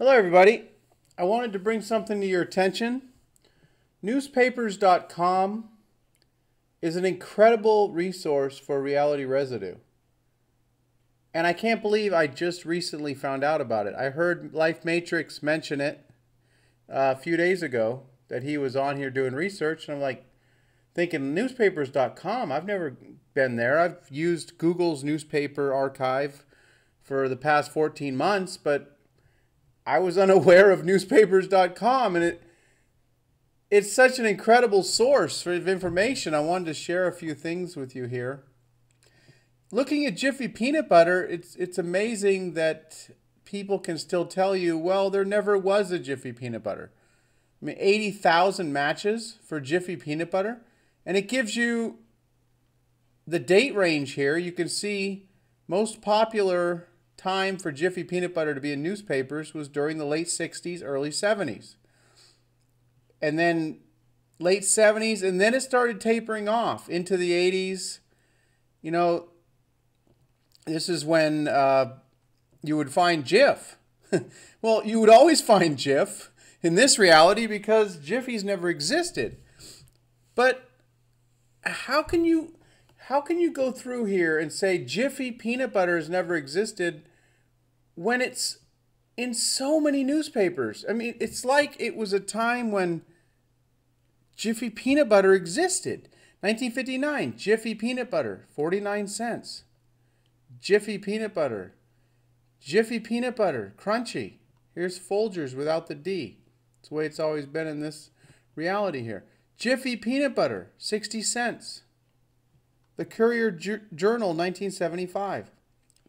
Hello, everybody. I wanted to bring something to your attention. NewspapersCom is an incredible resource for reality residue. And I can't believe I just recently found out about it. I heard Life Matrix mention it a few days ago, that he was on here doing research. And I'm like thinking, NewspapersCom, I've never been there. I've used Google's newspaper archive for the past 14 months, but I was unaware of NewspapersCom, and it's such an incredible source of information. I wanted to share a few things with you here. Looking at Jiffy Peanut Butter, it's amazing that people can still tell you, well, there never was a Jiffy Peanut Butter. I mean, 80,000 matches for Jiffy Peanut Butter, and it gives you the date range here. You can see most popular time for Jiffy Peanut Butter to be in newspapers was during the late 60s, early 70s. And then late 70s, and then it started tapering off into the 80s. You know, this is when you would find Jif. Well, you would always find Jif in this reality because Jiffy's never existed. But how can you go through here and say Jiffy Peanut Butter has never existed when it's in so many newspapers? I mean, it's like it was a time when Jiffy Peanut Butter existed. 1959, Jiffy Peanut Butter, 49 cents. Jiffy Peanut Butter. Jiffy Peanut Butter, crunchy. Here's Folgers without the D. It's the way it's always been in this reality here. Jiffy Peanut Butter, 60 cents. The Courier Journal, 1975.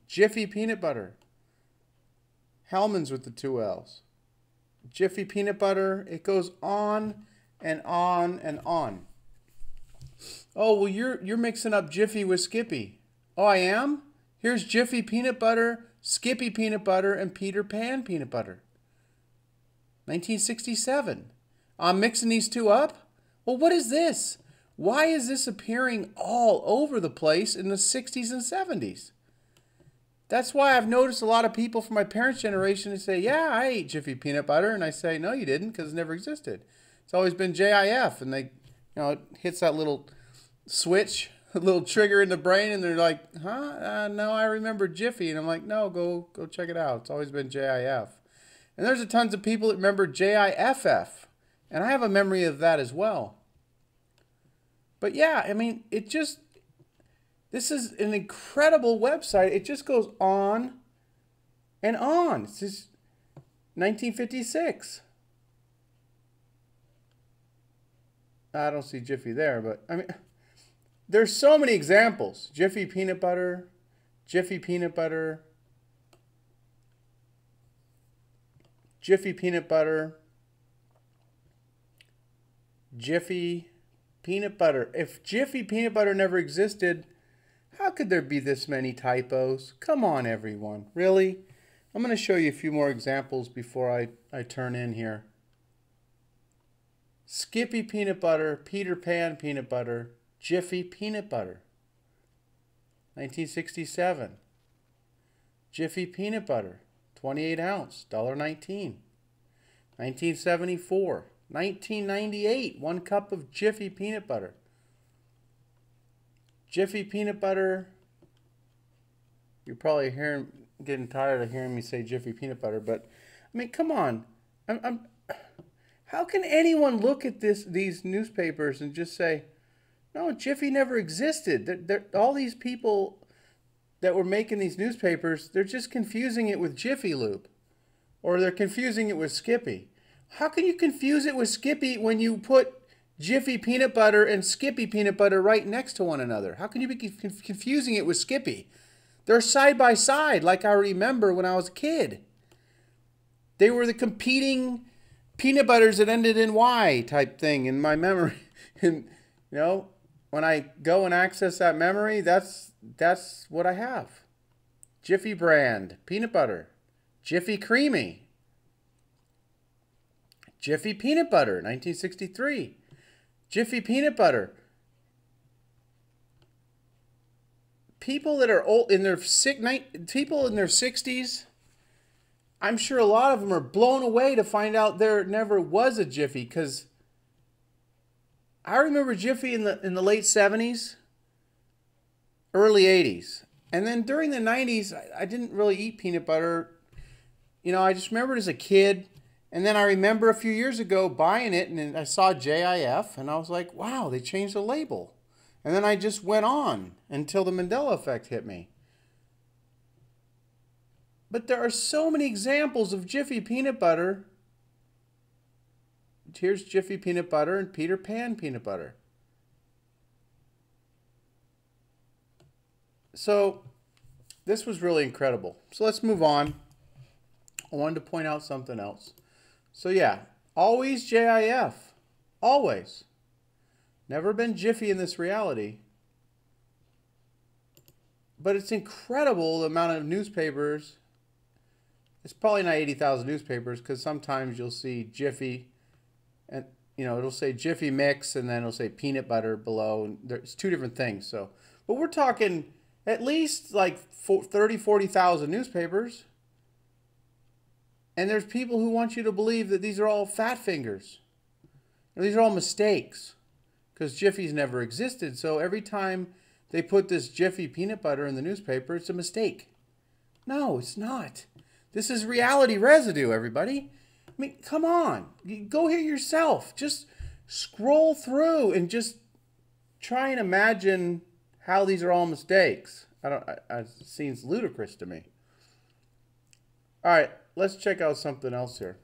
Jiffy Peanut Butter. Hellman's with the 2 L's. Jiffy Peanut Butter. It goes on and on and on. Oh, well, you're mixing up Jiffy with Skippy. Oh, I am? Here's Jiffy Peanut Butter, Skippy Peanut Butter, and Peter Pan Peanut Butter. 1967. I'm mixing these two up? Well, what is this? Why is this appearing all over the place in the 60s and 70s? That's why I've noticed a lot of people from my parents' generation who say, yeah, I ate Jiffy Peanut Butter. And I say, no, you didn't, because it never existed. It's always been JIF. And they, it hits that little switch, a little trigger in the brain. And they're like, huh? No, I remember Jiffy. And I'm like, no, go check it out. It's always been JIF. And there's tons of people that remember JIFF. And I have a memory of that as well. But yeah, I mean, this is an incredible website. It just goes on and on. It's just 1956. I don't see Jiffy there, but I mean, there's so many examples. Jiffy Peanut Butter, Jiffy Peanut Butter, Jiffy Peanut Butter, Jiffy Peanut Butter. If Jiffy Peanut Butter never existed, how could there be this many typos? Come on, everyone. Really? I'm going to show you a few more examples before I turn in here. Skippy Peanut Butter, Peter Pan Peanut Butter, Jiffy Peanut Butter. 1967. Jiffy Peanut Butter, 28 ounce, $1.19. 1974. 1998, 1 cup of Jiffy Peanut Butter. Jiffy Peanut Butter. You're probably getting tired of hearing me say Jiffy Peanut Butter, but I mean, come on. How can anyone look at these newspapers and just say, no, Jiffy never existed? All these people that were making these newspapers, they're just confusing it with Jiffy Lube, or they're confusing it with Skippy. How can you confuse it with Skippy when you put Jiffy Peanut Butter and Skippy Peanut Butter right next to one another? How can you be confusing it with Skippy? They're side by side, like I remember when I was a kid. They were the competing peanut butters that ended in Y type thing in my memory. And, when I go and access that memory, that's what I have. Jiffy brand, peanut butter. Jiffy Creamy. Jiffy Peanut Butter, 1963. Jiffy Peanut Butter. People that are old, people in their 60s, I'm sure a lot of them are blown away to find out there never was a Jiffy, because I remember Jiffy in the late 70s, early 80s. And then during the 90s, I didn't really eat peanut butter. You know, I just remember it as a kid. And then I remember a few years ago buying it, and I saw JIF, and I was like, wow, they changed the label. And then I just went on until the Mandela effect hit me. But there are so many examples of Jiffy peanut butter. Here's Jiffy peanut butter and Peter Pan peanut butter. So this was really incredible. So let's move on. I wanted to point out something else. So yeah, always JIF. Always. Never been Jiffy in this reality. But it's incredible the amount of newspapers. It's probably not 80,000 newspapers, because sometimes you'll see Jiffy, and you know, it'll say Jiffy Mix, and then it'll say peanut butter below, and there's two different things. So, but we're talking at least like 30, 40,000 newspapers. And there's people who want you to believe that these are all fat fingers. And these are all mistakes, because Jiffy's never existed. So every time they put this Jiffy peanut butter in the newspaper, it's a mistake. No, it's not. This is reality residue, everybody. I mean, come on. Go here yourself. Just scroll through and just try and imagine how these are all mistakes. It seems ludicrous to me. All right, let's check out something else here.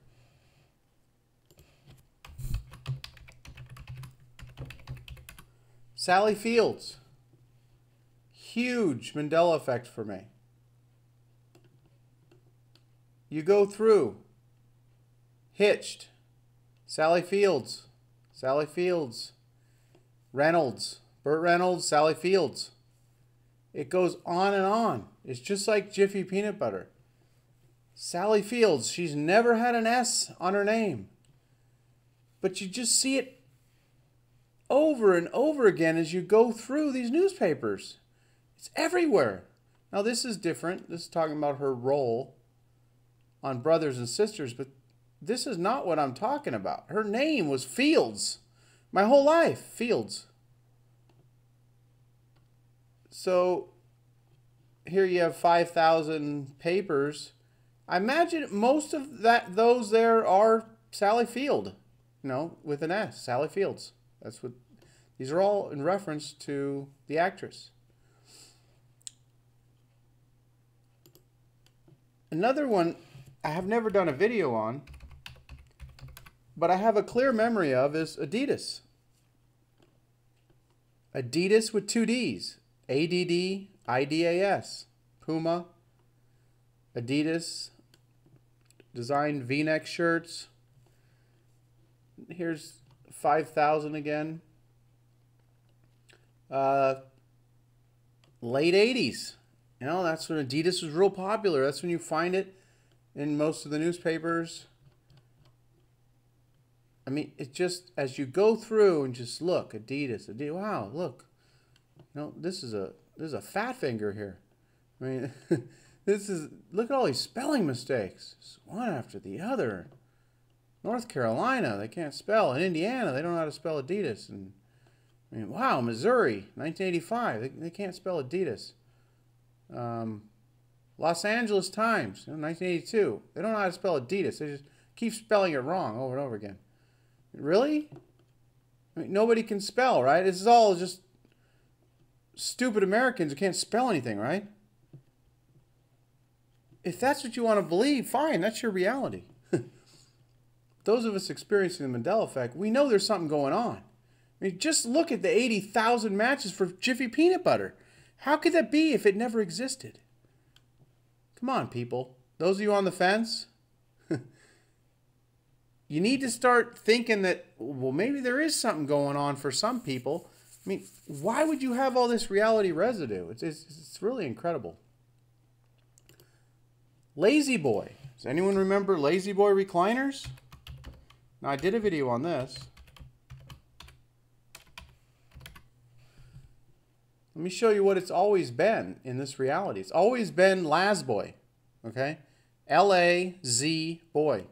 Sally Fields. Huge Mandela effect for me. You go through. Hitched. Sally Fields. Sally Fields. Reynolds. Burt Reynolds. Sally Fields. It goes on and on. It's just like Jiffy peanut butter. Sally Fields. She's never had an S on her name. But you just see it over and over again as you go through these newspapers. It's everywhere. Now this is different. This is talking about her role on Brothers and Sisters, but this is not what I'm talking about. Her name was Fields. My whole life, Fields. So here you have 5,000 papers. I imagine most of those there are Sally Field, you know, with an S, Sally Fields. That's what these are all in reference to the actress. Another one I have never done a video on, but I have a clear memory of, is Adidas. Adidas with two D's. ADDIDAS. Puma. Adidas. Designed V-neck shirts. Here's 5,000 again. Late 80s. You know, that's when Adidas was real popular. That's when you find it in most of the newspapers. I mean, it just, as you go through and just look, Adidas, wow, look. You know, this is a fat finger here. I mean, look at all these spelling mistakes. It's one after the other. North Carolina, they can't spell. In Indiana, they don't know how to spell Adidas. And I mean, wow, Missouri, 1985, they can't spell Adidas. Los Angeles Times, 1982, they don't know how to spell Adidas. They just keep spelling it wrong over and over again. Really? I mean, nobody can spell, right? This is all just stupid Americans who can't spell anything, right? If that's what you want to believe, fine, that's your reality. Those of us experiencing the Mandela effect, we know there's something going on. I mean, just look at the 80,000 matches for Jiffy peanut butter. How could that be if it never existed? Come on, people. Those of you on the fence, you need to start thinking that, well, maybe there is something going on for some people. I mean, why would you have all this reality residue? It's really incredible. Lazy Boy. Does anyone remember Lazy Boy recliners? Now, I did a video on this. Let me show you what it's always been in this reality. It's always been Lasboy, okay? Lazboy.